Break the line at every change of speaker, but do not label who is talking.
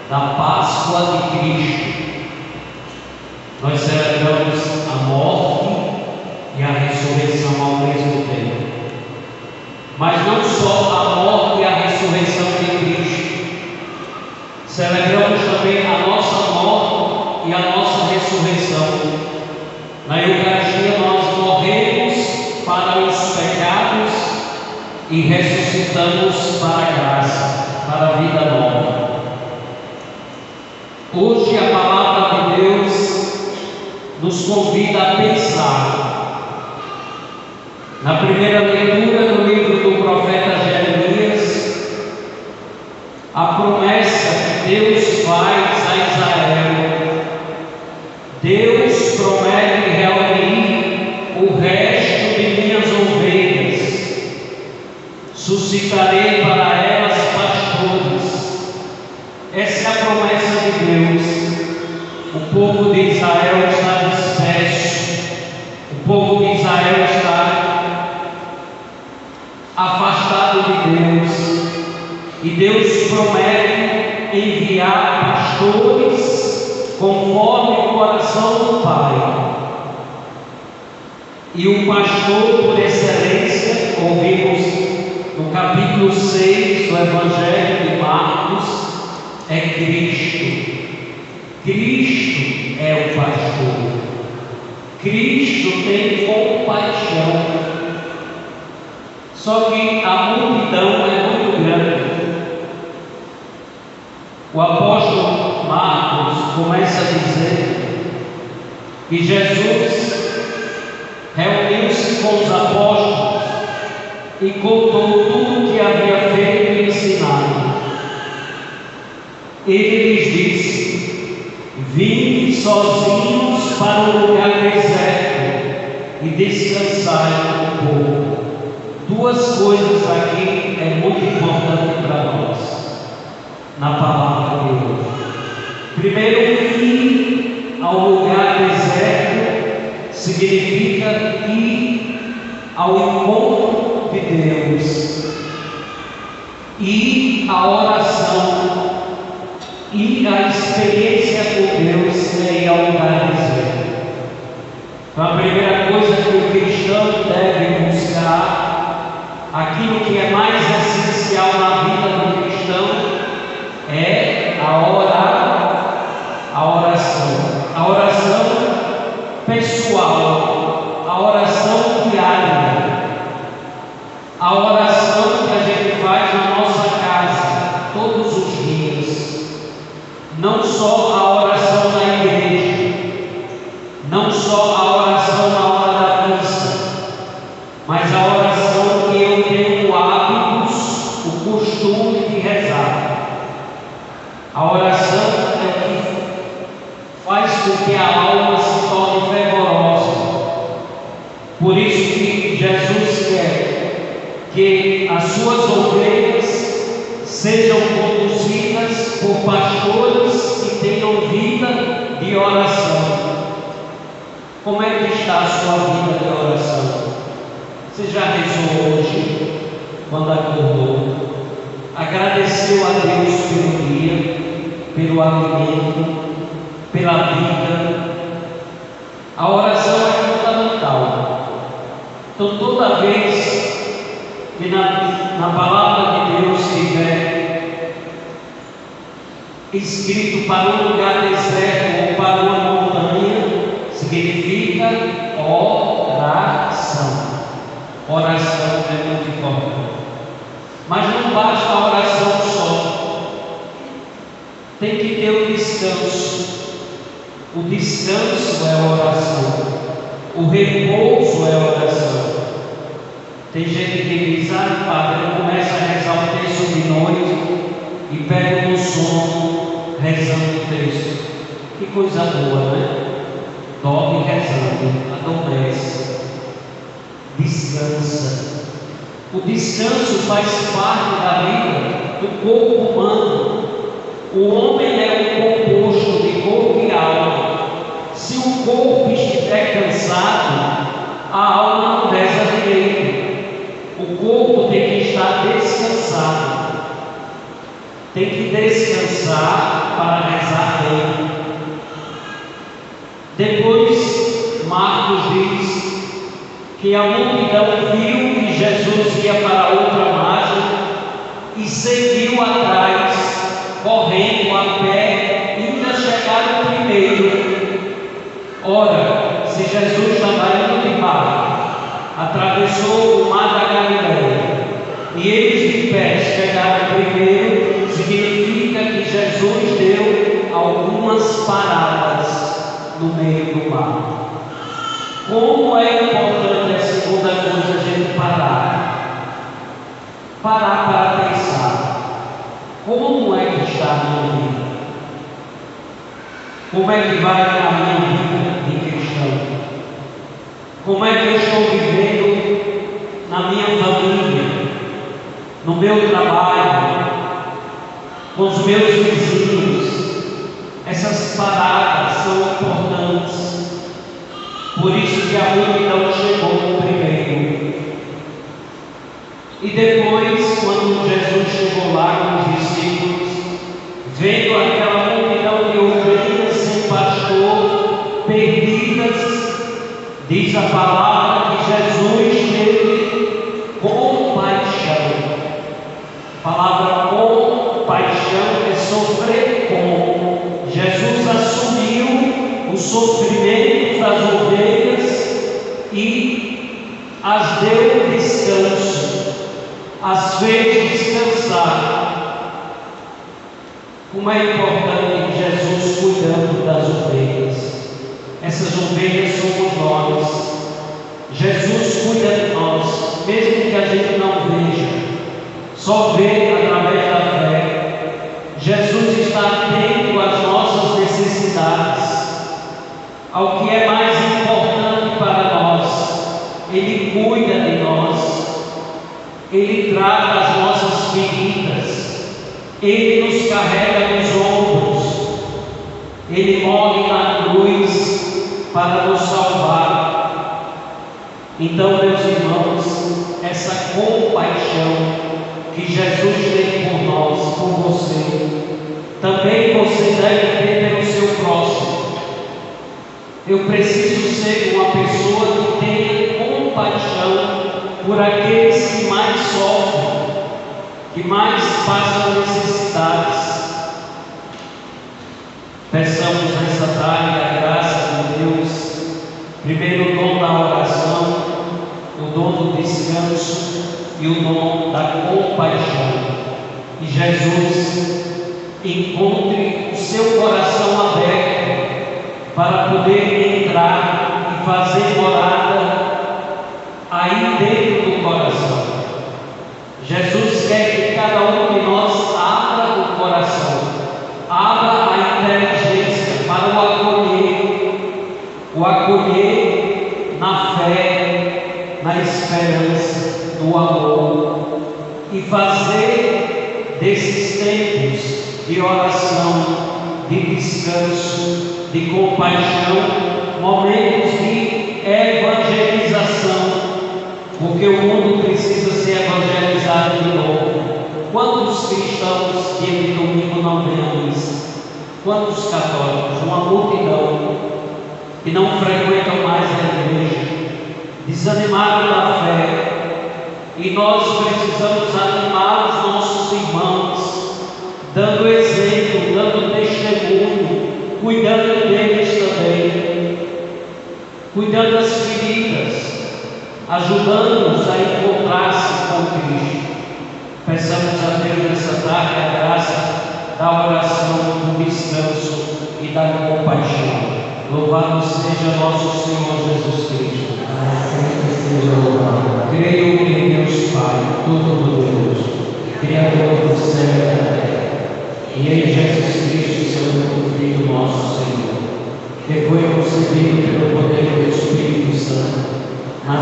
da Páscoa de Cristo. Nós celebramos a morte e a ressurreição ao mesmo tempo. Mas não só a morte e a ressurreição de Cristo, celebramos também a nossa morte e a nossa ressurreição. Na Eucaristia nós morremos para os pecados e ressuscitamos para a graça, para a vida nova. Hoje a palavra de Deus nos convida a pensar. Na primeira leitura do livro do profeta Jeremias, a promessa que Deus faz a Israel. Deus promete reunir o resto de minhas ovelhas, suscitarei para elas pastores. Essa é a promessa de Deus. O povo de Israel está disperso, o povo de Israel está afastado de Deus, e Deus promete enviar pastores conforme o coração do Pai. E o pastor por excelência, ouvimos no capítulo 6 do Evangelho de Marcos, é Cristo. Cristo é o pastor. Cristo tem compaixão. Só que a multidão é muito grande. O apóstolo Marcos começa a dizer que Jesus reuniu-se com os apóstolos e contou tudo o que havia feito e ensinado. Ele lhes disse: vinde sozinhos para um lugar deserto e descansai um pouco. Duas coisas aqui é muito importante para nós na palavra de Deus. Primeiro, ir ao lugar deserto significa ir ao encontro de Deus, ir à oração, ir à experiência com Deus é ir ao lugar deserto. Então a primeira coisa que o cristão deve buscar, aquilo que é mais essencial na vida do cristão, é a oração pessoal, a oração diária, a oração que a gente faz na nossa casa todos os dias. Não só a oração na igreja, não só a oração na hora da missa, mas a oração que eu tenho hábitos, o costume de rezar. A oração é o que faz com que a alma se torne fervorosa. Por isso que Jesus quer que as suas ovelhas sejam conduzidas por pastores que tenham vida de oração. Como é que está a sua vida de oração? Você já rezou hoje, quando acordou? Agradeceu a Deus pelo dia, pelo alimento, pela vida? A oração é fundamental. Então toda vez que na palavra de Deus estiver escrito para um lugar deserto ou para uma montanha, significa oração. Oração é muito importante. Mas não basta a oração só. Tem que ter o descanso. O descanso é a oração. O repouso é a oração. Tem gente que diz: padre, eu começo a rezar o texto de noite e pego no sono rezando o texto. Que coisa boa, né? Dorme rezando, adormece, descansa. O descanso faz parte da vida do corpo humano. O homem é um composto de corpo e alma. Se o corpo estiver cansado, a alma não reza direito. O corpo tem que estar descansado, tem que descansar. descansar para rezar bem. Depois, Marcos diz que a multidão viu que Jesus ia para outra margem e seguiu atrás, correndo a pé, ainda chegaram primeiro. Ora, se Jesus estava indo de barco, atravessou o mar da Galileia, e eles de pé chegaram primeiro, significa que Jesus deu algumas paradas no meio do mar. Como é importante a segunda coisa a gente parar? Parar para pensar. Como é que está a minha vida? Como é que vai a minha vida de cristão? Como é que eu estou vivendo na minha família, no meu trabalho, com os meus vizinhos? Essas paradas são importantes. Por isso que a multidão chegou primeiro. E depois, quando Jesus chegou lá com os discípulos, vendo aquela multidão de ovelhas sem pastor, perdidas, diz a palavra que Jesus teve compaixão. A palavra compaixão é sofrer com. Jesus assumiu o sofrimento das ovelhas e as deu descanso, as fez descansar. Como é importante Jesus cuidando das ovelhas. Essas ovelhas somos nós. Jesus cuida de nós, mesmo que a gente não veja, só vê através da fé. Jesus está atento às nossas necessidades, ao que é mais importante para nós. Ele cuida de nós, Ele trata as nossas feridas, Ele nos carrega nos ombros, Ele morre na cruz para nos salvar. Então, meus irmãos, essa compaixão que Jesus tem por nós, por você, também você deve ter pelo seu próximo. Eu preciso ser uma pessoa que tenha compaixão por aqueles que mais sofrem, que mais passam necessidades. Peçamos nessa tarde a graça de Deus, primeiro o dom da oração, o dom do descanso e o dom da compaixão. E Jesus encontre o seu coração aberto para poder entrar e fazer morada aí dentro do coração. Jesus quer que cada um de nós abra o coração, abra a inteligência para o acolher na fé, na esperança, no amor, e fazer desses tempos de oração, de descanso, de compaixão, momentos de evangelização, porque o mundo precisa ser evangelizado de novo. Quantos cristãos dia de domingo não vêm à missa? Quantos católicos? Uma multidão que não frequentam mais a igreja, desanimados da fé. E nós precisamos animar os nossos irmãos, dando exemplo, dando testemunho, cuidando deles também, cuidando das feridas, ajudando-nos a encontrar-se com Cristo. Peçamos a Deus nessa tarde a graça da oração, do descanso e da compaixão. Louvado seja nosso Senhor Jesus Cristo. Creio em Deus Pai Todo-Poderoso, Criador do céu e da terra, e em Jesus Cristo, seu único Filho, nosso Senhor, que foi concebido pelo poder do Espírito Santo,